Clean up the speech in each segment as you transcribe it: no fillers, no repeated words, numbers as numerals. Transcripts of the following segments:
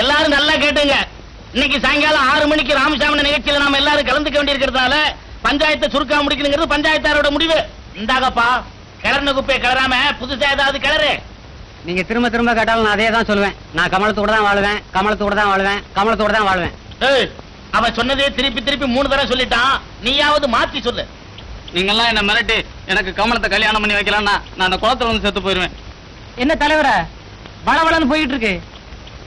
எல்லாரும் நல்லா கேட்டுங்க. இன்னைக்கு சாயங்காலம் 6 மணிக்கு ராமசாமி நிகழ்ச்சியில நாம எல்லாரும் கலந்துக்க வேண்டி இருக்கிறதால பஞ்சாயத்தை சுருக்கா முடிக்கணுங்கிறது பஞ்சாயத்தாரோட முடிவு. இந்தாகப்பா, கிளர்ன குப்பையை கிளறாம புதுசா ஏதாவது கிளறு. நீங்க திரும்ப திரும்ப கேட்டாலும் நான் அதே தான் சொல்லுவேன். நான் கமலத்தோட தான் வாழ்வேன், கமலத்தோட தான் வாழ்வேன், கமலத்தோட தான் வாழ்வேன். அவன் சொன்னதே திருப்பி திருப்பி 3 தடவை சொல்லிட்டான். நீயாவது மாத்தி சொல்லு. நீங்கெல்லாம் என்ன மிரட்டி எனக்கு கமலத்தை கல்யாணம் பண்ணி வைக்கலாம்னா நான் அந்த குளத்துல வந்து செத்து போயிருவேன். என்ன தலைவர வளவளன்னு போயிட்டு இருக்கு,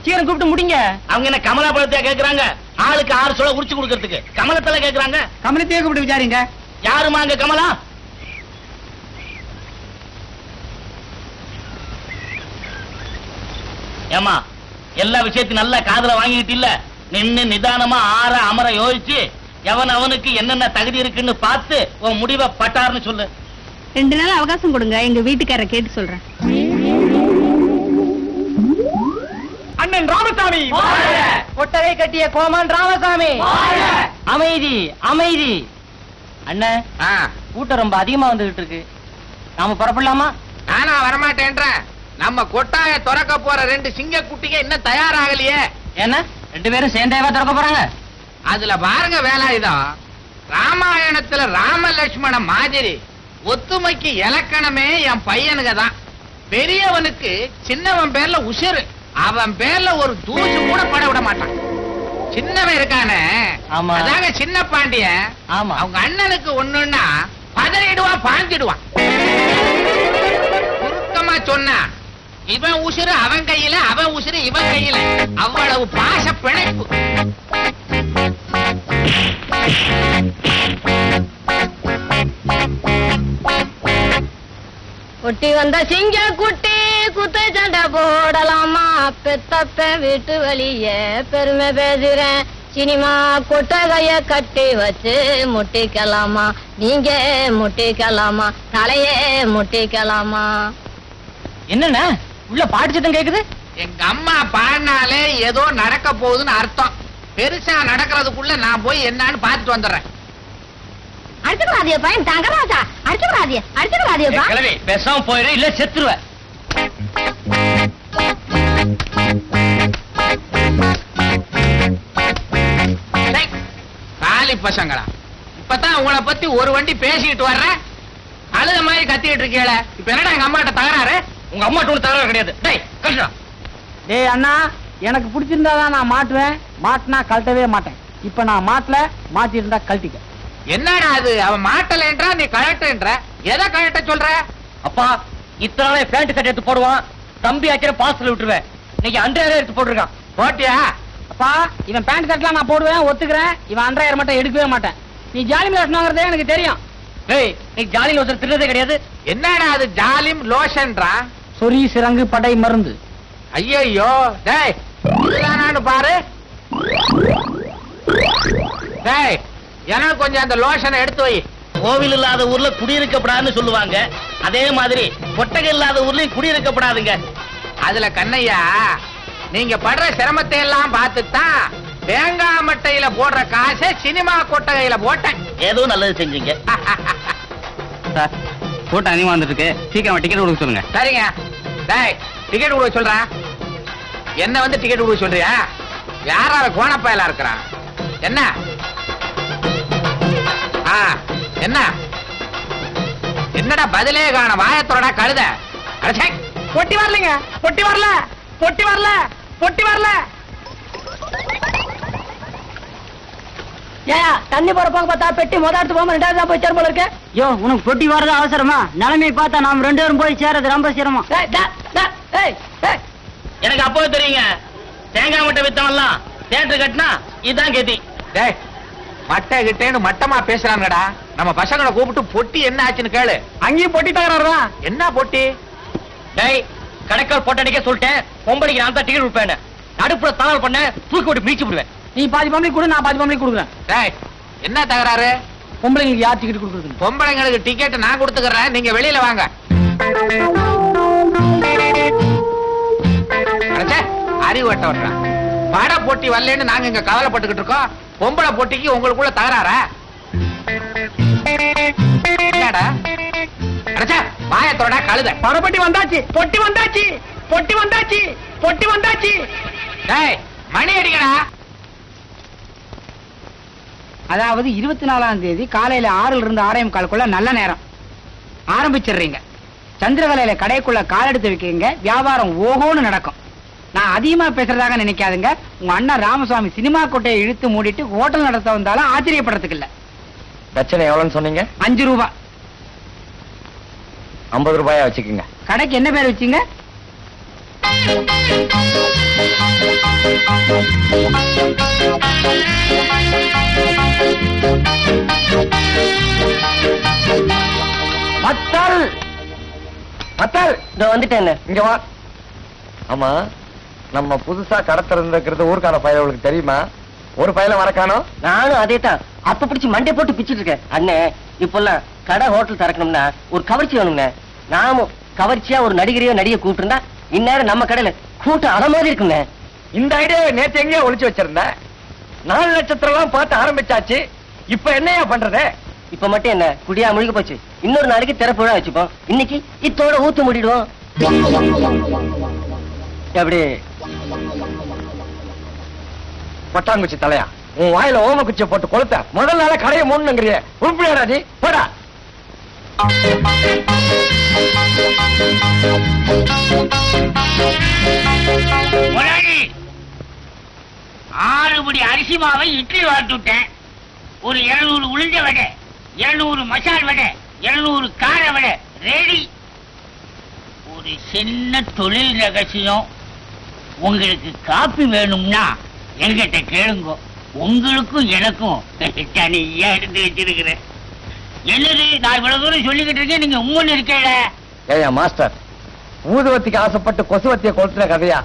சீக்கிரம் கூப்பிட்டு முடிங்க. அவங்க என்ன கமலா பழத்தையா கேக்குறாங்க? ஆளுக்கு 6 சொல்ல உரிச்சு கொடுக்கறதுக்கு கமலத்துல கேக்குறாங்க. கமலத்தையே கூப்பிட்டு விசாரிங்க. யாருமா அங்க கமலா? ஏமா, எல்லா விஷயத்தையும் நல்லா காதுல வாங்கிட்டு இல்ல, நின்னு நிதானமா ஆற அமர யோசிச்சு எவன் அவனுக்கு என்னென்ன தகுதி இருக்குன்னு பார்த்து உன் முடிவை பட்டார்னு சொல்லு. 2 நாள் அவகாசம் கொடுங்க, எங்க வீட்டுக்காரரை கேட்டு சொல்றேன். அண்ணன் ராமசாமி கொட்டகை கட்டிய கோமான் ராமசாமி. அமைதி அமைதி. அண்ணன், கூட்டம் ரொம்ப அதிகமா வந்துகிட்டு இருக்கு, நாம புறப்படலாமா? நானா வரமாட்டேன்றேன். நம்ம கொட்டாய துறக்க போற 2 சிங்க குட்டிங்க இன்னும் தயாராகலையே. என்ன 2 பேரும் சேர்ந்தேவா திறக்க போறாங்க? அதுல பாருங்க வேலாயுதம், ராமாயணத்துல ராமலட்சுமண மாதிரி ஒத்துமைக்கு இலக்கணமே என் பையனுக்கு தான். பெரியவனுக்கு சின்னவன் பேர்ல உசுறு, அவன் பேர்ல ஒரு தூசு கூட பட விட மாட்டான். சின்னவன் இருக்கானே, அதாங்க சின்ன பாண்டியன். அவங்க அண்ணனுக்கு ஒண்ணுன்னா பதறிடுவான், பாஞ்சிடுவான். சுருக்கமா சொன்னா இவன் உசுறு அவன் கையில, அவன் உசுறு இவன் கையில. அவ்வளவு பாச பிணைப்பு. குட்டி வந்த சிங்க குட்டி குத்த சண்டை போடலாமா? பெத்தப்ப வீட்டு வழிய பெருமை பேசுறேன். சினிமா கொட்டகைய கட்டி வச்சு முட்டிக்கலாமா? நீங்க முட்டிக்கலாமா? தலையே முட்டிக்கலாமா? என்னண்ணா உள்ள பாட்டு சத்தம் கேக்குது? எங்க அம்மா பாடினாலே ஏதோ நடக்க போகுதுன்னு அர்த்தம். பெருசா நடக்கிறதுக்குள்ள நான் போய் என்னன்னு பார்த்துட்டு வந்துடுறேன். அடிச்சுக்கூடாதிய பையன் தங்கராஜா, அடிச்சுக்கூடாதிய அடிச்சுக்கூடாதியப்பா. கிளவி பேசாம போயிரு, இல்ல செத்துருவ. காலி பசங்களா, இப்பதான் உங்களை பத்தி ஒரு வண்டி பேசிட்டு வர்றேன், அழுத மாதிரி கத்திட்டு இருக்கீங்கள. இப்ப என்னடா எங்க அம்மாட்ட தகராறு? உங்க அம்மாட்ட ஒண்ணு தகராறு கிடையாது. டேய் அண்ணா, எனக்கு பிடிச்சிருந்தாதான் நான் மாட்டுவேன், மாட்டினா கழட்டவே மாட்டேன். இப்ப நான் மாட்டல, மாட்டி இருந்தா கழட்டிக்க. என்னடா அது, அவன் மாட்டலன்றா நீ கழட்டுன்ற. எதை கழட்ட சொல்ற? அப்பா, இத்தனை பேண்ட் கட்டி எடுத்து போடுவான், தம்பி ஆக்கிற பாஸ்ல விட்டுருவேன். இன்னைக்கு 2000 எடுத்து போட்டிருக்கான். போட்டியா? அப்பா, இவன் பேண்ட் கட்டலாம் நான் போடுவேன், ஒத்துக்கிறேன். இவன் 2000 மட்டும் எடுக்கவே மாட்டேன். நீ ஜாலி லோஷன்ங்கிறதே எனக்கு தெரியும். டேய், நீ ஜாலி லோஷன் திருடதே கிடையாது. என்னடா அது ஜாலிம் லோஷன்றா? சொறி சிறங்கு படை மருந்து. ஐயோ டேய், இதுதானான்னு பாரு. டேய், எனக்கு கொஞ்சம் அந்த லோஷனை எடுத்து வை. கோவில் இல்லாத ஊர்ல குடியிருக்கப்படாதுன்னு சொல்லுவாங்க. அதே மாதிரி கொட்டகை இல்லாத ஊர்லயும் குடியிருக்கப்படாதுங்க. அதுல கண்ணையா, நீங்க படுற சிரமத்தை எல்லாம் பார்த்துத்தான் தேங்காய் மட்டையில போடுற காசை சினிமா கொட்டகையில போட்டேன். ஏதோ நல்லது செஞ்சீங்க. சார், கூட்டம் அதிகமா வந்துட்டு இருக்கு, சீக்கிரம் டிக்கெட் கொடுக்க சொல்லுங்க. சரிங்க. டேய், டிக்கெட் கொடுக்க சொல்றேன். என்ன வந்து டிக்கெட் கொடுக்க சொல்றியா? யாராவது கோணப்பயலா இருக்கிறான்? என்ன என்ன என்னடா பதிலே காண? வாயத்தோட கழுத. பொட்டி வரலங்க, பொட்டி வரல, பொட்டி வரல, பொட்டி வரல. ஏயா, தண்ணி போற போக பார்த்தா பெட்டி முதல்ல போகாம 2வது தான் போய் சேர போல இருக்கு. யோ, உனக்கு பொட்டி வரது அவசரமா? நிலைமை பார்த்தா நாம 2 பேரும் போய் சேரது ரொம்ப சிரமம். எனக்கு அப்பவே தெரியுங்க, தேங்காய் மட்டை வித்தவெல்லாம் தேட்டர் கட்டினா இதுதான் கேதி. டேய், மட்டை கிட்டேன்னு மட்டமா பேசுறாங்கடா. நம்ம பசங்களை கூப்பிட்டு பொட்டி என்ன ஆச்சுன்னு கேளு. அங்கேயும் பொட்டி தகராறுதான். என்ன பொட்டி? டேய், கடைக்கால் போட்டடிக்க சொல்லிட்டேன். பொம்பளைக்கு நான் தான் டிக்கெட் கொடுப்பேன். நடுப்புற தகவல் பண்ண தூக்கி விட்டு மீச்சு விடுவேன். நீ பாதி பொம்பளை கொடு, நான் பாதி பொம்பளை கொடுக்குறேன். டேய், என்ன தகராறு? பொம்பளைங்களுக்கு யார் டிக்கெட் கொடுக்குறது? பொம்பளைங்களுக்கு டிக்கெட் நான் கொடுத்துக்கிறேன், நீங்க வெளியில வாங்க. அறிவு வட்ட வர்றான். பட போட்டி வரலன்னு நாங்க இங்க கவலைப்பட்டுக்கிட்டு இருக்கோம். பொம்பளை போட்டிக்கு உங்களுக்குள்ள தகராறா? என்னடா வாயத்தோட கழுத. படப்பட்டி வந்தாச்சு, பொட்டி வந்தாச்சு, பொட்டி வந்தாச்சு, பொட்டி வந்தாச்சு. டேய், மணி அடிக்கடா. அதாவது 24ஆம் தேதி காலையில 6ல இருந்து 6:45 நல்ல நேரம் ஆரம்பிச்சிடுறீங்க. சந்திரகலையில கடைக்குள்ள கால் எடுத்து வைக்கிறீங்க, வியாபாரம் ஓஹோன்னு நடக்கும். நான் அதிகமா பேசுறதாக நினைக்காதுங்க. உங்க அண்ணன் ராமசுவாமி சினிமா கோட்டையை இழுத்து மூடிட்டு ஹோட்டல் நடத்த வந்தாலும் ஆச்சரியப்படுறதுக்கு இல்ல. பிரச்சனை எவ்வளவுன்னு சொன்னீங்க? 5 ரூபாய். 50 ரூபாயா வச்சுக்கோங்க. கடைக்கு என்ன பேர் வச்சீங்க? மத்தல் மத்தல், இதோ வந்துட்டேன். இங்க வா. ஆமா, நம்ம புதுசா கடை திறந்திருக்கிறது ஊர்க்கான பயலுக்கு தெரியுமா? ஒரு பயல வரக்கானோ? நானும் அதே தான் அப்ப பிடிச்சி மண்டை போட்டு பிச்சுட்டு இருக்கேன். அண்ணே, இப்பெல்லாம் கடை ஹோட்டல் திறக்கணும்னா ஒரு கவர்ச்சி வேணுங்க. நாமும் கவர்ச்சியா ஒரு நடிகரையோ நடிகை கூப்பிட்டுருந்தா இந்நேரம் நம்ம கடையில கூட்டம் அத மாதிரி இருக்குங்க. இந்த ஐடியாவை நேத்து எங்கேயோ ஒளிச்சு வச்சிருந்த. 4 நட்சத்திரம் எல்லாம் பார்த்து ஆரம்பிச்சாச்சு. இப்ப என்னையா பண்றது? இப்ப மட்டும் என்ன குடியா முழுகி போச்சு. இன்னொரு நாளைக்கு திறப்பு விழா வச்சுப்போம். இன்னைக்கு இத்தோட ஊத்து மூடிடுவோம். எப்படி பட்டாங்குச்சி தலையா, உன் வாயில ஓம குச்சியை போட்டு கொளுத்த முதல் நாள கடையை மூணுங்கிறிய உருப்பிடாடா நீ? போடா. முதலாளி, 6 படி அரிசி மாவை இட்லி வாட்டுட்டேன். ஒரு 200 உளுந்த வடை, 200 மசால் வடை, 200 கார வடை ரெடி. ஒரு சின்ன தொழில் ரகசியம். உங்களுக்கு காப்பி வேணும்னா என்கிட்ட கேளுங்க. உங்களுக்கும் எனக்கும் தனியா எடுத்து வச்சிருக்கிறேன். என்னது நான் இவ்வளவு தூரம் சொல்லிக்கிட்டு இருக்கேன், நீங்க உம்மன் இருக்கல? ஏயா மாஸ்டர், ஊதுவத்திக்கு ஆசைப்பட்டு கொசுவத்திய கொளுத்துற கதையா?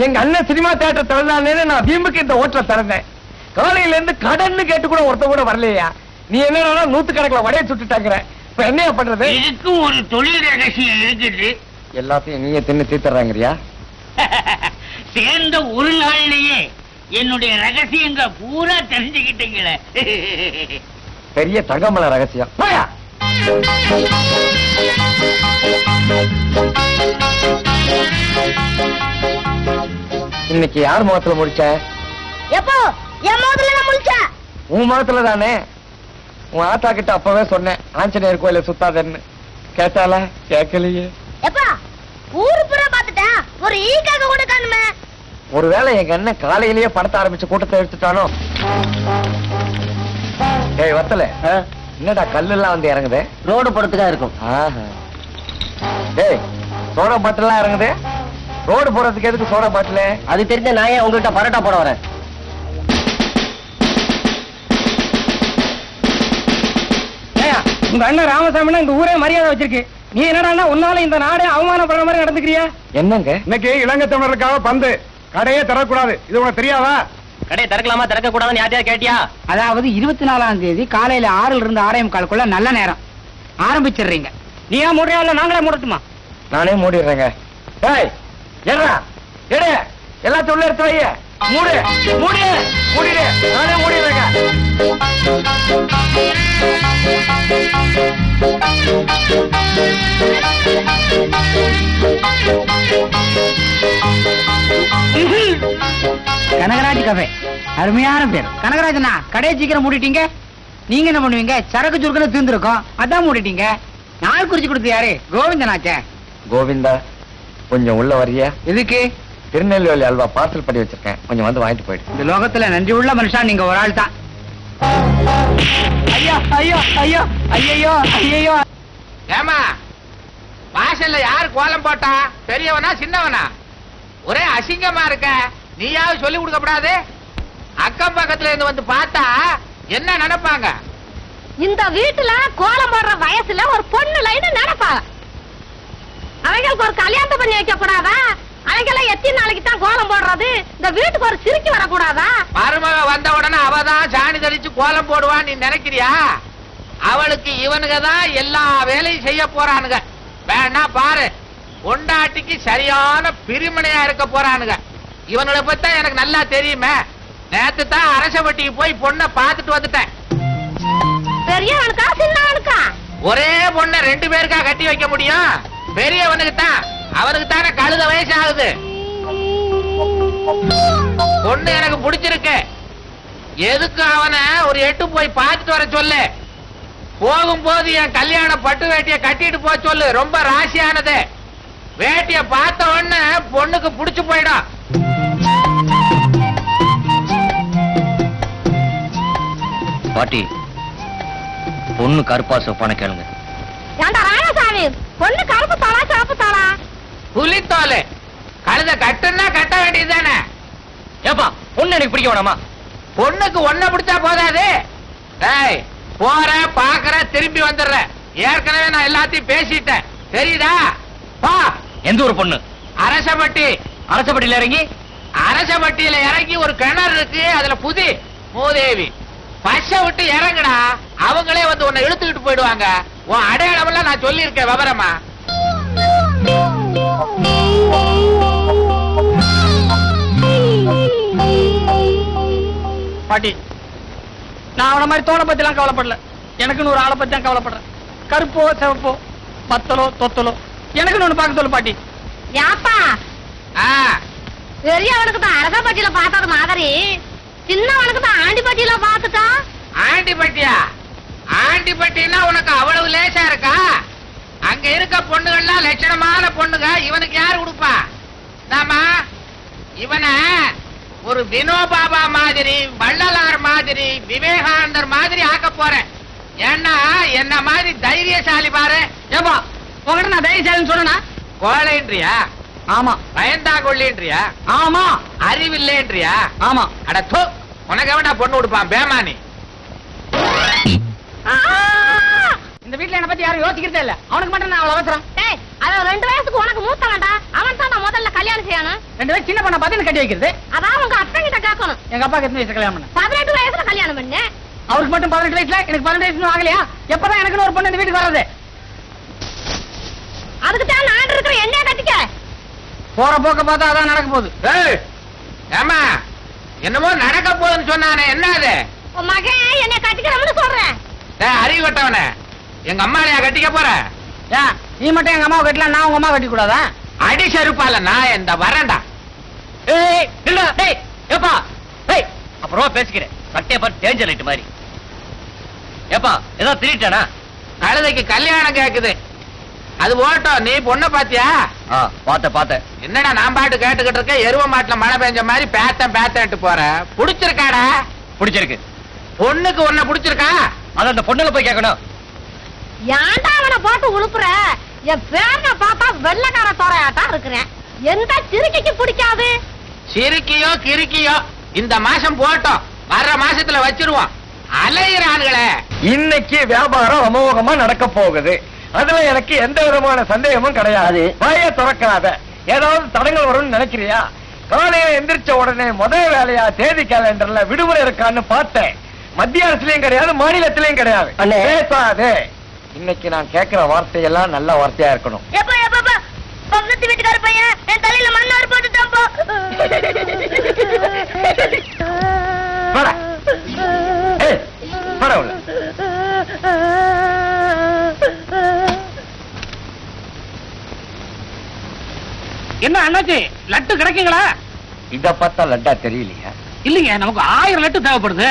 எங்க அண்ணன் சினிமா தியேட்டர் திறந்தானே நான் வீம்புக்கு இந்த ஹோட்டலை திறந்தேன். காலையில இருந்து கடன்னு கேட்டு கூட ஒருத்த கூட வரலையா? நீ என்ன 100 கணக்குல வடையை சுட்டுட்டாங்கிற. இப்ப என்னையா பண்றது? இதுக்கும் ஒரு தொழில் ரகசியம் இருக்குது. எல்லாத்தையும் நீயே தின்னு தீர்த்துறாங்கறியா? சேர்ந்த ஒரு நாள்லயே என்னுடைய ரகசியங்க பூரா தெரிஞ்சுக்கிட்டீங்களே. பெரிய தங்கமல ரகசியம். போயா. இன்னைக்கு யார் முகத்துல முடிச்ச? எப்போ என் மோதல நான் முழிச்சேன். உன் முகத்துல தானே. உன் ஆத்தா கிட்ட அப்பவே சொன்னேன் ஆஞ்சநேயர் கோயில சுத்தாதன்னு. கேட்டால? கேட்கலையே. எப்பா ஊரு பூரா பாத்துட்டேன், ஒரு ஈக்காக கூட காணுமே. ஒருவேளை எங்க அண்ணன் காலையிலேயே படத்த ஆரம்பிச்சு கூட்டத்தை எடுத்துட்டானோ? ஏய் வத்தல, என்னடா கல்லு எல்லாம் வந்து இறங்குது? ரோடு படத்துக்கா இருக்கும். ஏய், சோடா பாட்டில் எல்லாம் இறங்குது. ரோடு போறதுக்கு எதுக்கு சோடா பாட்டில்? அது தெரிஞ்ச நான் ஏன் உங்ககிட்ட பரோட்டா போட வரேன்? உங்க அண்ணன் ராமசாமினா இந்த ஊரே மரியாதை வச்சிருக்கு. நீ என்னடா உன்னால இந்த நாடே அவமானப்படுற மாதிரி நடந்துக்கிறியா? என்னங்க இன்னைக்கு இலங்கை தமிழருக்காக பந்து. கடையே தரக்கூடாது, இது உனக்கு தெரியாதா? கடையை திறக்கலாமா திறக்க கூடாதுன்னு யார்ட்டையா கேட்டியா? அதாவது 24ஆம் தேதி காலையில 6ல இருந்து 6:45 நல்ல நேரம் ஆரம்பிச்சிடுறீங்க. நீ ஏன் மூடுறியா இல்ல நாங்களே மூடட்டுமா? நானே மூடிடுறேங்க. ஏய் ஏறா, எடு எல்லாத்தையும் உள்ள எடுத்து வை. மூடு மூடு மூடிடு. நானே மூடிடுறேங்க. கனகராஜ் கஃபே, அருமையான பேர். கனகராஜனா, கடையை சீக்கிரம் மூடிட்டீங்க. நீங்க என்ன பண்ணுவீங்க? சரக்கு சுருக்குன்னு தீர்ந்துருக்கும், அதான் மூடிட்டீங்க. நாள் குறிச்சு கொடுத்து யாரு? கோவிந்தனாச்சே. கோவிந்தா, கொஞ்சம் உள்ள வரியா? எதுக்கு? திருநெல்வேலி அல்வா பார்சல் பண்ணி வச்சிருக்கேன், கொஞ்சம் வந்து வாங்கிட்டு போயிடு. இந்த லோகத்துல நன்றி உள்ள மனுஷன் நீங்க ஒரு ஆள் தான். ஐயோ ஐயோ ஐயோ ஐயோ ஐயோ. ஏமா, வாசல்ல யாரு கோலம் போட்டா? பெரியவனா சின்னவனா? ஒரே அசிங்கமா இருக்க. நீயாவது சொல்லி கொடுக்கப்படாது? அக்கம் பக்கத்துல இருந்து வந்து பார்த்தா என்ன நினைப்பாங்க? இந்த வீட்டுல கோலம் போடுற வயசுல ஒரு பொண்ணு லைன் நடப்பா. அவங்களுக்கு ஒரு கல்யாணத்தை பண்ணி வைக்க கூடாதா? அவங்கெல்லாம் எத்தனை நாளைக்கு தான் கோலம் போடுறது? இந்த வீட்டுக்கு ஒரு சிரிக்கு வரக்கூடாதா? மருமக வந்த உடனே அவதான் சாணி தெளிச்சு கோலம் போடுவான்னு நீ நினைக்கிறியா? அவளுக்கு இவனுங்க தான் எல்லா வேலையும் செய்ய போறானுங்க. வேணா பாரு, பொண்டாட்டிக்கு சரியான பிரிமனையா இருக்க போறானுங்க. இவனுடைய பத்தி எனக்கு நல்லா தெரியுமே. நேத்து தான் அரசப்பட்டிக்கு போய் பொண்ணை பார்த்துட்டு வந்துட்டேன். பெரியவனுக்கா சின்னவனுக்கா? ஒரே பொண்ணை 2 பேருக்கா கட்டி வைக்க முடியும்? பெரியவனுக்கு தான். அவனுக்கு தானே கழுத வயசு ஆகுது. பொண்ணு எனக்கு பிடிச்சிருக்கு. எதுக்கு அவனை ஒரு எட்டு போய் பார்த்துட்டு வர சொல்லு. போகும்போது என் கல்யாண பட்டு வேட்டிய கட்டிட்டு போக சொல்லு. ரொம்ப ராசியானது. வேட்டிய பார்த்த உடனே பொண்ணுக்கு புடிச்சு போயிடும். பாட்டி, பொண்ணு கருப்பா சொப்பான கேளுங்க. ஏண்டா ராமசாமி, பொண்ணு கருப்பு தாளா சிவப்பு தாளா? புலித்தோலு. கழுத கட்டுன்னா கட்ட வேண்டியதுதானே. ஏப்பா, பொண்ணு எனக்கு பிடிக்க வேணாமா? பொண்ணுக்கு ஒன்ன பிடிச்சா போதாது. ஏய், போற பாக்குற திரும்பி வந்துடுற. ஏற்கனவே நான் எல்லாத்தையும் பேசிட்டேன், தெரியுதா? பா. எந்த ஒரு பொண்ணு? அரசப்பட்டி. அரசப்பட்டியில இறங்கி? அரசப்பட்டியில இறங்கி ஒரு கிணறு இருக்கு, அதுல புதி மூதேவி. பஸ்ஸ விட்டு இறங்குடா, அவங்களே வந்து உன்னை இழுத்துக்கிட்டு போயிடுவாங்க. உன் அடையாளம் எல்லாம் நான் சொல்லி இருக்கேன் விவரமா. பாட்டி, நான் அவன மாதிரி தோணை பத்தி எல்லாம் கவலைப்படல. எனக்குன்னு ஒரு ஆளை பத்தி தான் கவலைப்படுறேன். கருப்போ சிவப்போ பத்தலோ தொத்தலோ எனக்குன்னு ஒண்ணு பார்க்க சொல்லு பாட்டி. யாப்பா, பெரியவனுக்கு தான் அரசப்பட்டியில பார்த்தது மாதிரி சின்னவனுக்கு தான் ஆண்டிப்பட்டியில பார்த்துட்டா. ஆண்டிப்பட்டியா? ஆண்டிப்பட்டினா உனக்கு அவ்வளவு லேசா இருக்கா? அங்க இருக்க பொண்ணுகள்லாம் லட்சணமான பொண்ணுங்க. இவனுக்கு யாரு கொடுப்பா? நாமா இவன ஒரு வினோபாபா மாதிரி, வள்ளலார் மாதிரி, விவேகானந்தர் மாதிரி ஆக்க போறேன். ஏன்னா என்ன மாதிரி தைரியசாலி பாரு. ஏப்பா, உங்ககிட்ட நான் தைரியசாலின்னு சொன்னா? கோழைன்றியா? ஆமா. பயந்தாங்கொள்ளின்றியா? ஆமா. அறிவில்லைன்றியா? ஆமா. அட தோ, உனக்கு எவன்டா பொண்ணு கொடுப்பான் பேமானி? இந்த வீட்டுல என்ன பத்தி யாரும் யோசிக்கிறதே இல்ல. அவனுக்கு மட்டும் நான் அவ்வளவு அவசரம். டேய், அவன் 2 வயசுக்கு உனக்கு மூத்தவன்டா. அவன் தான் நான் முதல்ல கல்யாணம் செய்யணும். 2 வயசு சின்ன பண்ண பார்த்து கட்டி வைக்கிறது. அதான் உங்க அப்பன் கிட்ட கேட்கணும். எங்க அப்பாக்கு எத்தனை வயசு கல்யாணம் பண்ண? 18 வயசுல கல்யாணம் பண்ணு. அவருக்கு மட்டும் 18 வயசுல, எனக்கு 12 வயசு ஆகலையா? எப்பதான் எனக்கு ஒரு பொண்ணு இந்த வீட்டுக்கு வர்றது? அதுக்கு தான் நான் இருக்கிற என்னைய கட்டிக்க. போற போக்க பார்த்தா அதான் நடக்க போகுது. ஏய், ஏம்மா, என்னமோ நடக்க போகுதுன்னு சொன்னானே, என்ன அது? உன் மகன் என்னைய கட்டிக்கிறவனு சொல்றேன். அறிவு கட்டவனே, எங்க அம்மாளையா கட்டிக்க போற? ஏன் நீ மட்டும் எங்க அம்மாவை கட்டலாம், நான் உங்க அம்மா கட்டி கூடாதா? அடி செருப்பால நான் இந்த வரேன்டா. ஏய், இல்ல, டேய், ஏப்பா, டேய், அப்புறமா பேசிக்கிறேன். சட்டைய பார்த்து டேஞ்சர் லைட் மாதிரி. ஏப்பா, ஏதோ திருட்டானா? கழுதைக்கு கல்யாணம் கேக்குது. அது ஓட்டம். நீ பொண்ணை பாத்தியா? பார்த்தேன். என்னடா நான் பாட்டு கேட்டுக்கிட்டு இருக்கேன், எருவ மாட்டுல மழை பெஞ்ச மாதிரி பேத்தன்ட்டு போற. புடிச்சிருக்காடா? பிடிச்சிருக்கு. பொண்ணுக்கு ஒன்ன புடிச்சிருக்கா? அது அந்த பொண்ணுல போய் கேட்கணும். ஏன்டா அவனை போட்டு உழுப்புற? என் பேரனை பார்த்தா வெள்ளக்கார தோரையாட்டா இருக்கிறேன். எந்த சிறுக்கைக்கு பிடிக்காது? சிரிக்கியோ கிறுக்கியோ இந்த மாசம் போட்டோம், வர்ற மாசத்துல வச்சிருவோம். அலையிறான்களே. இன்னைக்கு வியாபாரம் அமோகமா நடக்க போகுது. அதுல எனக்கு எந்த விதமான சந்தேகமும் கிடையாது. வாயை திறக்காத. ஏதாவது தடங்கள் வரும்னு நினைக்கிறியா? காலையில எந்திரிச்ச உடனே முதல் வேலையா தேதி கேலண்டர்ல விடுமுறை இருக்கான்னு பார்த்தேன். மத்திய அரசுலயும் கிடையாது, மாநிலத்திலயும் கிடையாது. பேசாதே. இன்னைக்கு நான் கேட்கிற வார்த்தையெல்லாம் நல்ல வார்த்தையா இருக்கணும். பக்கத்து வீட்டுக்கார பையன் என் தலையில மண்ணாறு போட்டுட்டான் போ. வாடா. ஏய், வாடா உள்ள. என்ன அண்ணாச்சி, லட்டு கிடைக்குங்களா? இத பார்த்தா லட்டா தெரியலையா? இல்லைங்க, நமக்கு 1000 லட்டு தேவைப்படுது.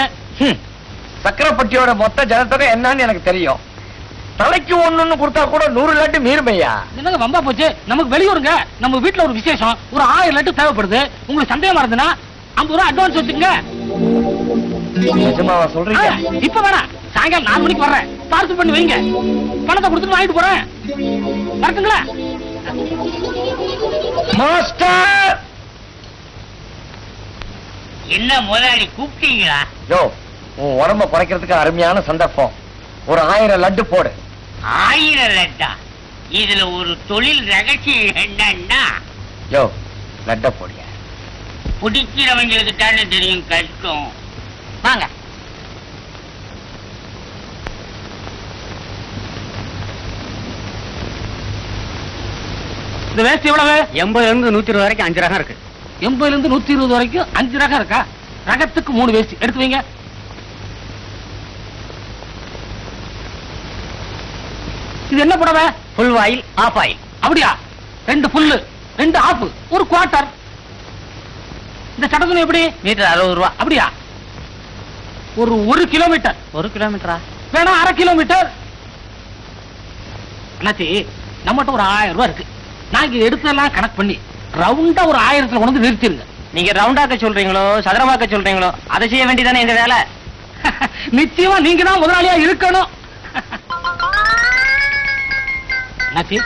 சக்கரப்பட்டியோட மொத்த ஜனத்தொகை என்னன்னு எனக்கு தெரியும். தலைக்கு ஒண்ணு கொடுத்தா கூட 100 லட்டு மீறுமையா? என்னங்க வம்பா போச்சு. நமக்கு வெளியூருங்க, நம்ம வீட்டுல ஒரு விசேஷம், ஒரு 1000 லட்டு தேவைப்படுது. உங்களுக்கு சந்தேகமா இருந்ததுன்னா 50 ரூபா அட்வான்ஸ் வச்சுக்கங்க. நிஜமாவா சொல்றீங்க? இப்ப வேணாம், சாயங்காலம் 4 மணிக்கு வர்றேன். பார்சல் பண்ணி வைங்க, பணத்தை கொடுத்துட்டு வாங்கிட்டு போறேன். வரட்டுங்களா? மாஸ்டர்! என்ன முதலாளி கூப்பிட்டீங்களா? யோ, உன் உடம்ப குறைக்கிறதுக்கு அருமையான சந்தர்ப்பம். ஒரு 1000 லட்டு போடு. 1000 லட்டா? இதுல ஒரு தொழில் ரகசியம் என்னன்னா, யோ, லட்ட போடியா. பிடிக்கிறவங்களுக்கு தானே தெரியும் கஷ்டம். வாங்க. இந்த வேஸ்ட் எவ்வளவு? 80 இருந்து 120 வரைக்கும் 5 ரகம் இருக்கு. 80 இருந்து 120 வரைக்கும் 5 ரகம் இருக்கா? ரகத்துக்கு 3 வேஸ்ட் எடுத்து வைங்க. இது என்ன புடவை? Full oil, half oil. அப்படியா? 2 ஃபுல்லு, 2 ஆஃப், 1 குவார்ட்டர். இந்த சட்ட துணி எப்படி? மீட்டர் 60 ரூபா. அப்படியா? ஒரு கிலோமீட்டர். 1 கிலோமீட்டரா? வேணா 1/2 கிலோமீட்டர். அண்ணாச்சி, நம்மகிட்ட ஒரு 1000 ரூபாய் இருக்கு. நான் இங்க எடுத்தெல்லாம் கணக்கு பண்ணி ரவுண்டா ஒரு 1000த்துல கொண்டு வந்து நிறுத்திருங்க. நீங்க ரவுண்டாக்க சொல்றீங்களோ சதுரமாக்க சொல்றீங்களோ அதை செய்ய வேண்டியதானே எங்க வேலை. நிச்சயமா நீங்க தான் முதலாளியா இருக்கணும். அண்ணாச்சி,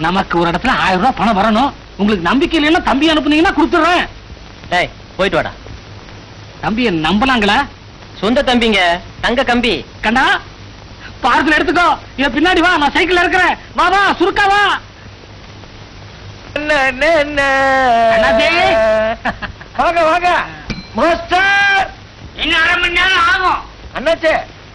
நமக்கு ஒரு இடத்துல 1000 ரூபாய் பணம் வரணும். உங்களுக்கு நம்பிக்கை இல்லைன்னா தம்பி அனுப்புனீங்கன்னா கொடுத்துடுறேன். டேய் போயிட்டு வாடா. தம்பியை நம்பலாங்களா? சொந்த தம்பிங்க, தங்க கம்பி. கண்டா, பார்சல் எடுத்துக்கோ. இத பின்னாடி வா, நான் சைக்கிள்ல இருக்கிறேன். வா வா, சுருக்கா வா. அண்ணாச்சி. வாங்க வாங்க மாஸ்டர். இன்னும் 1/2 மணி நேரம் ஆகும். அண்ணாச்சே,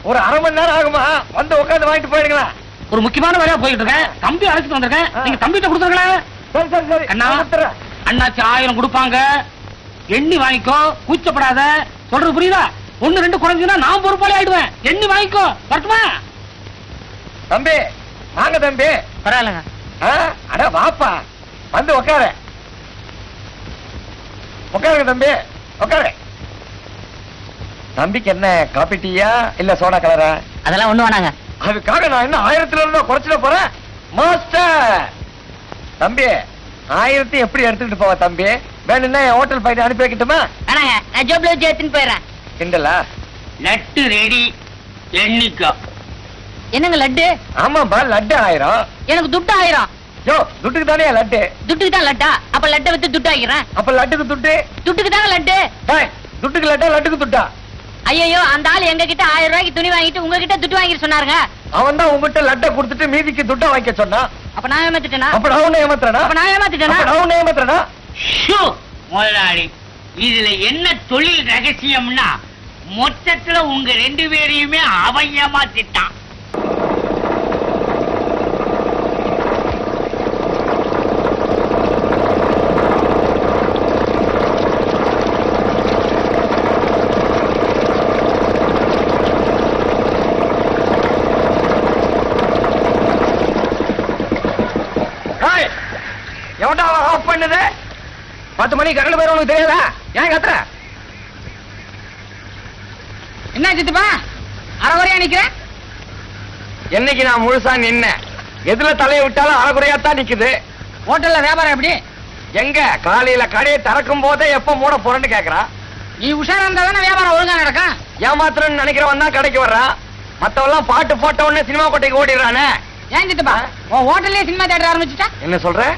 ஒரு 1/2 மணி நேரம் ஆகுமா? வந்து உட்காந்து வாங்கிட்டு போயிடுங்களா? ஒரு முக்கியமான வேலையா போயிட்டு இருக்கேன். தம்பி அழைச்சிட்டு வந்திருக்கேன். நீங்க தம்பிட்ட கொடுத்துருங்களேன். சரி சரி சரி அண்ணா, நான் கொடுத்துறேன். அண்ணாச்சி 1000 கொடுப்பாங்க. எண்ணி வாங்கிக்கோ, கூச்சப்படாத. சொல்றது புரியுதா? 1 2 குறைஞ்சுனா நான் பொறுப்பாளி ஆயிடுவேன். எண்ணி வாங்கிக்கோ. வரட்டுமா? தம்பி வாங்க தம்பி. பரவாயில்லங்க. அட வாப்பா, வந்து உட்காரு. உட்காருங்க தம்பி, உட்காரு. தம்பிக்கு என்ன காபி டீயா இல்ல சோடா கலரா? அதெல்லாம் ஒண்ணு வேணாங்க. அதுக்காக நான் என்ன 1000த்துல இருந்தா குறைச்சிட போறேன்? மாஸ்டர் தம்பி, 1000 எப்படி எடுத்துக்கிட்டு போவ தம்பி? வேணும்னா ஹோட்டல் போயிட்டு அனுப்பி வைக்கட்டுமா? வேணாங்க, நான் ஜோப்ல வச்சு எடுத்துன்னு போயிடுறேன். கிண்டலா? லட்டு ரெடி, எண்ணிக்கோ. என்னங்க லட்டு? ஆமாப்பா, லட்டு 1000. எனக்கு துட்டு 1000. யோ, துட்டுக்கு தானே லட்டு? துட்டுக்கு தான் லட்டா? அப்ப லட்டை வித்து துட்டு ஆகிறேன். அப்ப லட்டுக்கு துட்டு? துட்டுக்கு தாங்க லட்டு. டேய், துட்டுக்கு லட்டா லட்டுக்கு துட்டா? ஐயோ, அந்த ஆள் எங்க கிட்ட 1000 ரூபாய்க்கு துணி வாங்கிட்டு உங்ககிட்ட துட்டு வாங்கிட்டு சொன்னாருங்க. அவன் தான் உங்ககிட்ட லட்டை கொடுத்துட்டு மீதிக்கு துட்டை வாங்கிக்க சொன்னான். அப்ப நான் ஏமாத்திட்டேனா? அப்ப நான் உன்னை ஏமாத்துறேனா? அப்ப நான் ஏமாத்திட்டேனா? அப்ப நான் உன்னை ஏமாத்துறேனா? ஷோ, முதலாளி, இதுல என்ன தொழில் ரகசியம்னா மொத்தத்துல உங்க 2 பேரையுமே அவன் ஏமாத்திட்டான். எவன்டா ஆஃப் பண்ணது? 10 மணி கரண்ட் போயிரும், உனக்கு தெரியாதா? ஏன் கத்துற? என்ன சித்தப்பா அரைவரையா நிக்கிறேன்? என்னைக்கு நான் முழுசா நின்ன, எதுல தலையை விட்டாலும் அரைகுறையாத்தான் நிக்குது. ஹோட்டல்ல வியாபாரம் எப்படி? எங்க காலையில கடையை திறக்கும் போதே எப்ப மூட போறேன்னு கேக்குறா. நீ உஷாரா இருந்தா தானே வியாபாரம் ஒழுங்கா நடக்கும். ஏமாத்திரன்னு நினைக்கிறவன் தான் கடைக்கு வர்றான். மத்தவெல்லாம் பாட்டு போட்ட உடனே சினிமா கோட்டைக்கு ஓடிடுறானே. ஏன் சித்தப்பா உன் ஹோட்டல்லே சினிமா தியேட்டர் ஆரம்பிச்சுட்டா? என்ன சொல்ற?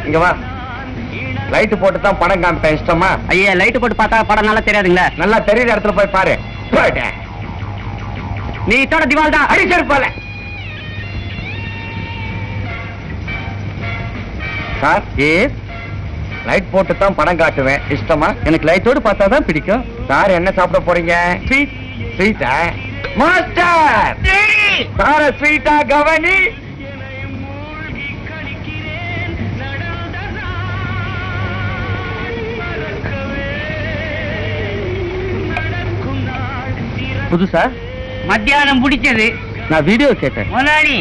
இங்க வா. லைட் போட்டு தான் படம் காமிப்பேன், இஷ்டமா? ஐயா, லைட் போட்டு பார்த்தா படம் நல்லா தெரியாதுங்களா? நல்லா தெரியுற இடத்துல போய் பாரு. நீ இத்தோட திவால் தான் அடிச்சிருப்பால. சார் எஸ் லைட் போட்டு தான் படம் காட்டுவேன். இஷ்டமா? எனக்கு லைட்டோடு பார்த்தா தான் பிடிக்கும். சார் என்ன சாப்பிட போறீங்க? ஸ்வீட். ஸ்வீட்டா? மாஸ்டர் சார ஸ்வீட்டா கவனி. புதுசா மத்தியானம் பிடிச்சது. நான் வீடியோ கேட்டேன். முதலாளி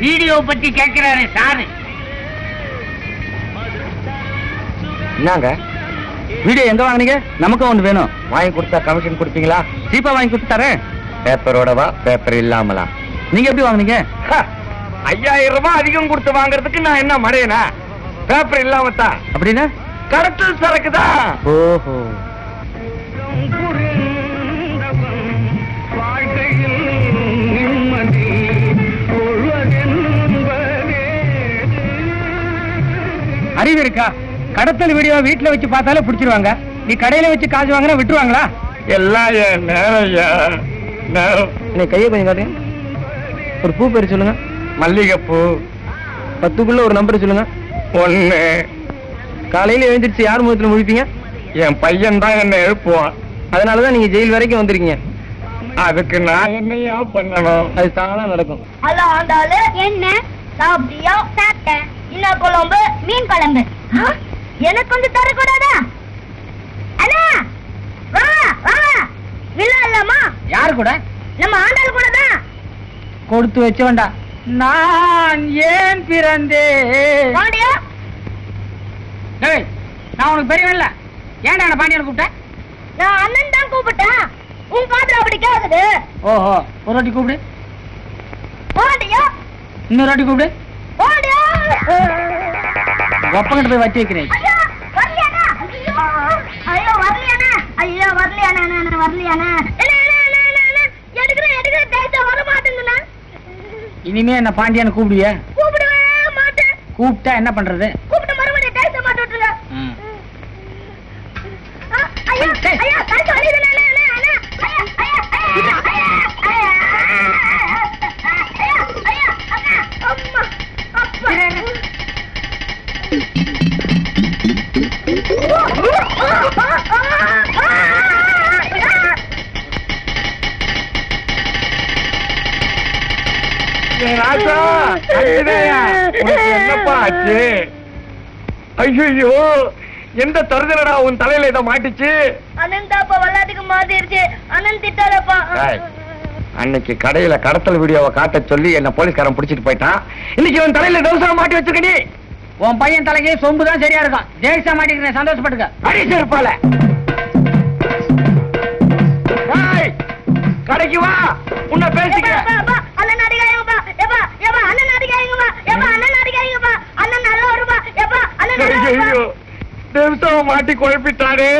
வீடியோ பத்தி கேட்கிறாரு சாரு. என்னங்க வீடியோ எங்க வாங்குனீங்க? நமக்கு ஒண்ணு வேணும். வாங்கி கொடுத்தா கமிஷன் கொடுப்பீங்களா? சீப்பா வாங்கி கொடுத்து தரேன். பேப்பரோடவா பேப்பர் இல்லாமலா? நீங்க எப்படி வாங்குனீங்க? 5000 ரூபாய் அதிகம் கொடுத்து வாங்குறதுக்கு நான் என்ன மடையனா? பேப்பர் இல்லாம தான். அப்படின்னா கடத்தல் சரக்குதான். ஓஹோ. அறிவு இருக்கா? கடத்தல் வீடியோ வீட்டுல வச்சு பார்த்தாலே பிடிச்சிருவாங்க. நீ கடையில வச்சு காசு வாங்கினா விட்டுருவாங்களா? எல்லாம் என் நேரம். நீ கையை கொஞ்சம் காட்டுங்க. ஒரு பூ பேர் சொல்லுங்க. மல்லிகைப்பூ. 10க்குள்ள ஒரு நம்பர் சொல்லுங்க. 1. காலையில எழுந்திருச்சு யார் முகத்துல முழிப்பீங்க? என் பையன் தான் என்ன எழுப்புவான். அதனாலதான் நீங்க ஜெயில் வரைக்கும் வந்திருக்கீங்க. அதுக்கு நான் என்னையா பண்ணணும்? அது தானா நடக்கும். ஹலோ ஆண்டாளு, என்ன சாப்பிட்டியா? சாப்பிட்டேன். என்ன குழம்பு? மீன் குழம்பு. எனக்கு கொஞ்சம் தரக்கூடாதா? அண்ணா வா வா. விழாலாமா? யாரு கூட? நம்ம ஆண்டாள் கூட தான். கொடுத்து வச்சோண்டா. நான் ஏன் பிறந்தேன்? பாண்டியா, டேய், நான் உனக்கு பெரியவன்ல. ஏன்டா என்ன பாண்டியனை கூப்பிட்டேன்? நான் அண்ணன் தான் கூப்பிட்டேன். உன் காதுல அப்படி கேக்குது. ஓஹோ, ஒரு வாட்டி கூப்பிடு. பாண்டியா, இன்னொரு வாட்டி கூப்பிடு. பாண்டியா. ஒப்பங்கிட்ட போய் வச்சு வைக்கிறேன். ஐயோ வரலையாண்ணா. ஐயோ வரலையாண்ணா. ஐயோ வரலையாண்ணா. நான் வரலையாண்ணா. எடுக்கிற டைட்டா வர மாட்டேங்குண்ணா. இனிமே என்ன பாண்டியன்னு கூப்பிடுவிய? கூப்பிடவே மாட்டேன். கூப்பிட்டா என்ன பண்றது? கூப்பிட்டு மறுபடியும் டைட்டா மாட்டி விட்டுருங்க. ஐயோ ஐயோ டைட்டா வலிக்குதுண்ணா. என்னப்பா ஆச்சு? ஐயோ, எந்த தருதலடா உன் தலையில இதை மாட்டிச்சு? அனந்தாப்பா வல்லாத்துக்கு மாத்திருச்சு. அனந்த் திட்டாதப்பா. அன்னைக்கு கடையில கடத்தல் வீடியோவை காட்ட சொல்லி என்ன போலீஸ்காரன் பிடிச்சிட்டு போயிட்டான். இன்னைக்கு உன் தலையில தோசை மாட்டி வச்சிருக்க. நீ உன் பையன் தலைக்கு சொம்பு தான் சரியா இருக்கும். ஜெயிச்சா மாட்டிக்கிறேன், சந்தோஷப்பட்டுக்க. அடிச்சு இருப்பால. கடைக்கு வா, உன்னை பேசிக்கிறேன். அண்ணன் அடிக்காயங்கப்பா. எப்பா எப்பா அண்ணன் அடிக்காயங்கப்பா. எப்பா அண்ணன் அடிக்காயங்கப்பா. அண்ணன் நல்லா வருப்பா. எப்பா அண்ணன் நல்லா வருப்பா. தேவசாவை மாட்டி குழப்பிட்டாரு.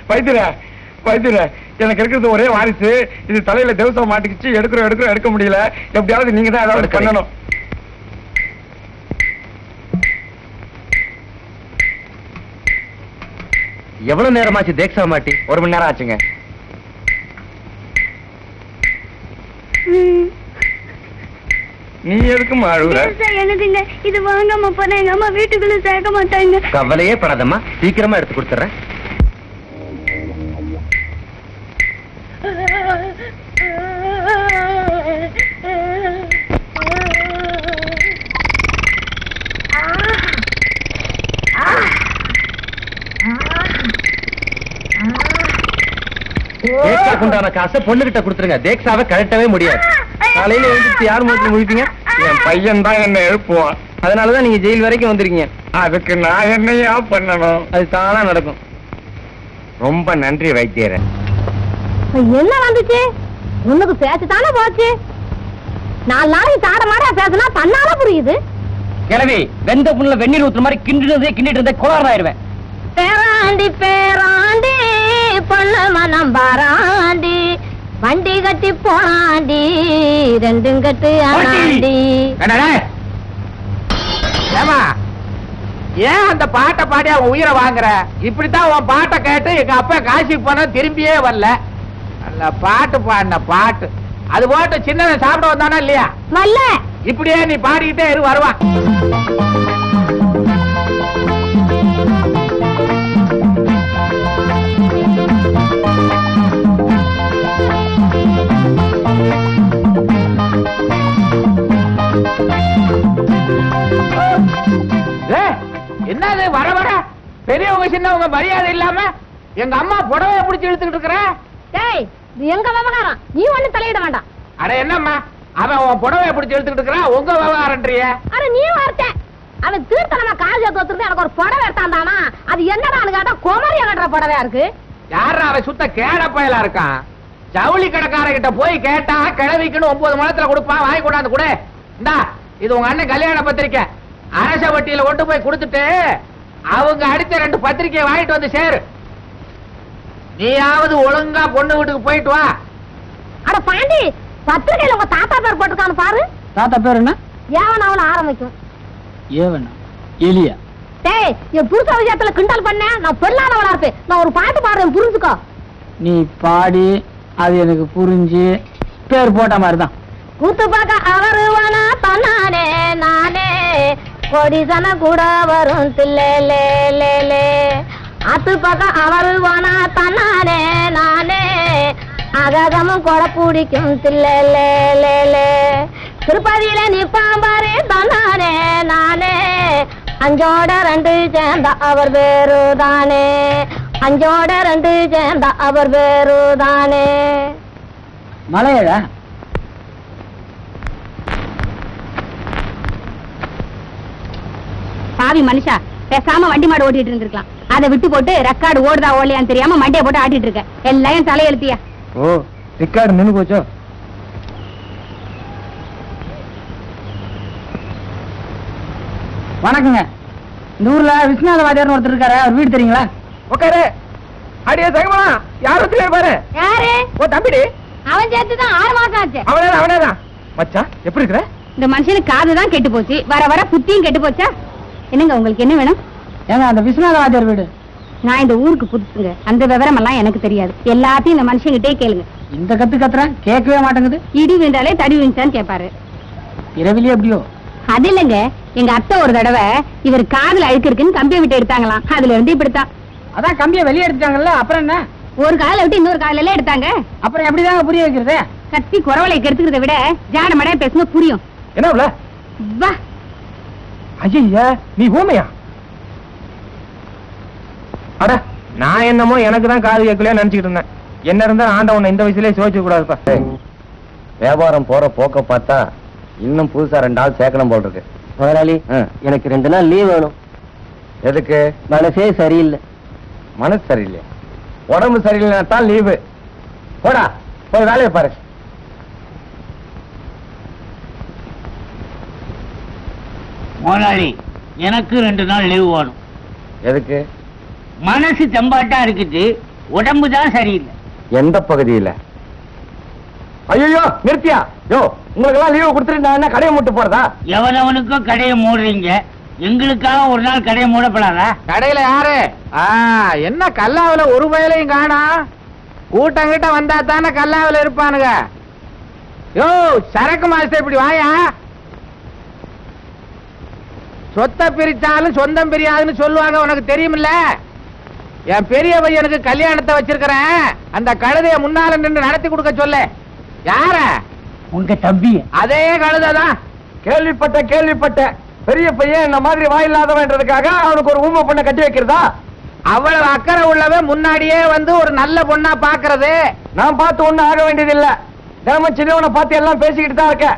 வைத்தியர எனக்கு இருக்கிறது ஒரே வாரிசு. இது தலையில தேவசாவை மாட்டிக்கிச்சு. எடுக்க முடியல. எப்படியாவது நீங்க தான் ஏதாவது பண்ணணும். எவ்வளவு நேரமாச்சு தேக்ஸா மாட்டி? 1 மணி நேரம் ஆச்சுங்க. நீ எதுக்கு அழுகுற? எனக்குங்க இது வாங்காம போனா எங்க அம்மா வீட்டுக்குள்ள சேர்க்க மாட்டாங்க. கவலையே படாதம்மா, சீக்கிரமா எடுத்து கொடுத்துறேன். உண்டான காசை பொண்ணுகிட்ட கொடுத்துருங்க. தேக்ஸாவை கரெக்டாவே முடியாது. காலையில எழுந்திருச்சு யார் முகத்துல முழிப்பீங்க? என் பையன் தான் என்ன எழுப்புவான். அதனாலதான் நீங்க ஜெயில் வரைக்கும் வந்திருக்கீங்க. அதுக்கு நான் என்னையா பண்ணணும்? அது தானா நடக்கும். ரொம்ப நன்றி வைத்தியரே. என்ன வந்துச்சு? உனக்கு பேச்சுதானே போச்சு. 4 நாளைக்கு தாட மாடா பேசினா தன்னால புரியுது. கிளவி வெந்த புண்ணுல வெந்நீர் ஊத்துற மாதிரி கிண்டிட்டு இருந்தே கோளாறாயிருவேன். பேராண்டி பேராண்டி பொண்ணு மனம் பாராண்டி வண்டி கட்டி போனாண்டி 2 கட்டு ஆனாண்டி. ஏமா ஏன் அந்த பாட்டை பாடி அவன் உயிரை வாங்குற? இப்படித்தான் உன் பாட்டை கேட்டு எங்க அப்பா காசிக்கு போன திரும்பியே வரல. நல்ல பாட்டு பாடின பாட்டு. அது போட்டு சின்னவன் சாப்பிட வந்தானா இல்லையா? வரல. இப்படியே நீ பாடிக்கிட்டே இரு, வருவான். என்னது வர வர பெரியவங்க சின்னவங்க மரியாதை இல்லாம எங்க அம்மா புடவைய பிடிச்சி இழுத்துக்கிட்டு இருக்கிற? டேய் இது எங்க விவகாரம், நீ ஒண்ணு தலையிட வேண்டாம். அட என்னம்மா அவன் உன் புடவைய பிடிச்சி இழுத்துக்கிட்டு இருக்கிறான், உங்க விவகாரன்றிய? அட நீ வார்த்தை, அவன் தீர்த்தனமா காலேஜ் தோத்துருந்து எனக்கு ஒரு புடவை எடுத்தான்டானா, அது என்னடான்னு கேட்டா குமரிய கட்டுற புடவையா இருக்கு. யாரா அவன் சுத்த கேட பயலா இருக்கான்? ஜவுளி கடைக்காரங்கிட்ட போய் கேட்டா கிழவிக்குன்னு 9 மணத்துல கொடுப்பான், வாங்கி கொண்டாந்து கொடு. இந்தா இது உங்க அண்ணன் கல்யாண பத்திரிக்கை, அரச வட்டியில கொண்டு போய் கொடுத்துட்டு அவங்க அடிச்ச 2 பத்திரிக்கையை வாங்கிட்டு வந்து சேரு. நீயாவது ஒழுங்கா பொண்ணு வீட்டுக்கு போயிட்டு வா. அட பாண்டி, பத்திரிகையில உங்க தாத்தா பேர் போட்டுருக்கான்னு பாரு. தாத்தா பேர் என்ன? ஏவன் அவளை ஆரம்பிக்கும். ஏவனா எலியா? டேய் என் புருஷ விஷயத்துல கிண்டல் பண்ண நான் பொல்லாதவளா இருப்பேன். நான் ஒரு பாட்டு பாடுறேன், புரிஞ்சுக்கோ. நீ பாடி அது எனக்கு புரிஞ்சு பேர் போட்ட மாதிரிதான். கூத்து பார்க்க அவரு வேணா தன்னானே நானே, கொடிசன கூட வரும் தில்லே. அத்து பார்க்க அவரு வேணா தன்னானே நானே, அகதமும் கொடை பிடிக்கும் தில்லே. திருப்பதியில நிப்பான் பாரு தன்னானே நானே, 5ஓட 2 சேர்ந்த அவர் வேறுதானே, 5ஓட 2 சேர்ந்த அவர் வேறுதானே. மலையழ சாவி மனுஷா, பேசாம வண்டி மாடு ஓட்டிட்டு இருந்திருக்கலாம். அதை விட்டு போட்டு ரெக்கார்டு ஓடுதா ஓடலையான்னு தெரியாம மண்டைய போட்டு ஆட்டிட்டு இருக்க. எல்லாம் தலையெழுத்தியா? ஓ ரிக்கார்டு நின்னு போச்சோ? வணக்கங்க. இந்த ஊர்ல விஸ்வநாத வாத்தியார்னு ஒருத்தர் இருக்காரு, அவர் வீடு தெரியுங்களா? உட்காரு. அடியே சகமா யாரும் தெரியாது பாரு. யாரு? ஓ தம்பிடி. அவன் சேர்த்துதான் 6 மாசம் ஆச்சு. அவனேதான். மச்சான் எப்படி இருக்கிற? இந்த மனுஷனுக்கு காதுதான் கெட்டு போச்சு, வர வர புத்தியும் கெட்டு போச்சா? என்னங்க உங்களுக்கு என்ன வேணும்? ஏங்க அந்த விஸ்வநாத வாத்தியார் வீடு. நான் இந்த ஊருக்கு புதுசுங்க, அந்த விவரம் எல்லாம் எனக்கு தெரியாது. எல்லாத்தையும் இந்த மனுஷங்கிட்டே கேளுங்க. இந்த கத்துறேன் கேட்கவே மாட்டேங்குது. இடி விழுந்தாலே தடி விழுந்தான்னு கேட்பாரு. இரவிலே எப்படியோ. அது இல்லைங்க, எங்க அத்தை ஒரு தடவை இவர் காதுல அழுக்கு இருக்குன்னு கம்பியை விட்டு எடுத்தாங்களாம். அதுல இருந்து இப்படித்தான். அதான் கம்பியை வெளியே எடுத்துட்டாங்கல்ல, அப்புறம் என்ன? ஒரு காலை விட்டு இன்னொரு காலையில எல்லாம் எடுத்தாங்க. அப்புறம் எப்படிதாங்க புரிய வைக்கிறது? கத்தி குறவளை கெடுத்துக்கிறத விட ஜாட மடைய பேசுங்க புரியும். என்ன வா. ஐயா நீ ஊமையா? அட நான் என்னமோ எனக்கு தான் காது கேட்கலையா நினைச்சுக்கிட்டு இருந்தேன். என்ன இருந்தா ஆண்டவனை இந்த வயசுலயே சோதிக்க கூடாதுப்பா. வியாபாரம் போற போக்க பார்த்தா இன்னும் புதுசா 2 ஆள் சேர்க்கணும் போல் இருக்கு. முதலாளி எனக்கு 2 நாள் லீவ் வேணும். எதுக்கு? மனசே சரியில்லை. மனசு சரியில்லையா? உடம்பு சரியில்லைனா தான் லீவு. போடா போய் வேலையை பாரு. முதலாளி எனக்கு 2 நாள் லீவு வேணும். எதுக்கு? மனசு தெம்பாட்டா இருக்குது, உடம்பு தான் சரியில்லை. எந்த பகுதியில? ஐயோ நிறுத்தியா? யோ உங்களுக்கு எல்லாம் லீவு கொடுத்துட்டு நான் என்ன கடையை மூட்டு போறதா? எவனவனுக்கும் கடையை மூடுறீங்க, எங்களுக்காக ஒரு நாள் கடையை மூடப்படாதா? கடையில யாரு? என்ன கல்லாவில ஒரு வயலையும் காணா? கூட்டம் கிட்ட வந்தா தானே கல்லாவில இருப்பானுங்க. யோ சரக்கு மாஸ்டர் இப்படி வாயா. சொத்தை பிரிச்சாலும் சொந்தம் பிரியாதுன்னு சொல்லுவாங்க, உனக்கு தெரியுமில்ல? என் பெரிய பையனுக்கு கல்யாணத்தை வச்சிருக்கிறேன், அந்த கழுதைய முன்னால நின்று நடத்தி கொடுக்க சொல்ல. யார? உங்க தம்பி. அதே கழுதைதான். கேள்விப்பட்ட பெரிய பையன் இந்த மாதிரி வாயில்லாதவன்றதுக்காக அவனுக்கு ஒரு ஊமை பொண்ணை கட்டி வைக்கிறதா? அவ்வளவு அக்கறை உள்ளவன் முன்னாடியே வந்து ஒரு நல்ல பொண்ணா பாக்குறது. நான் பார்த்து ஒண்ணு ஆக வேண்டியது இல்ல. தினமும் சின்னவனை பார்த்து எல்லாம் பேசிக்கிட்டு தான் இருக்க.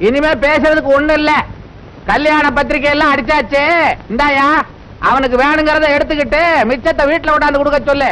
இனிமே பேசுறதுக்கு ஒண்ணு இல்ல. கல்யாண பத்திரிகை எல்லாம் அடிச்சாச்சு. இந்தாயா அவனுக்கு வேணுங்கிறத எடுத்துக்கிட்டு மிச்சத்தை வீட்டுல விட்டாந்து கொடுக்க சொல்லு.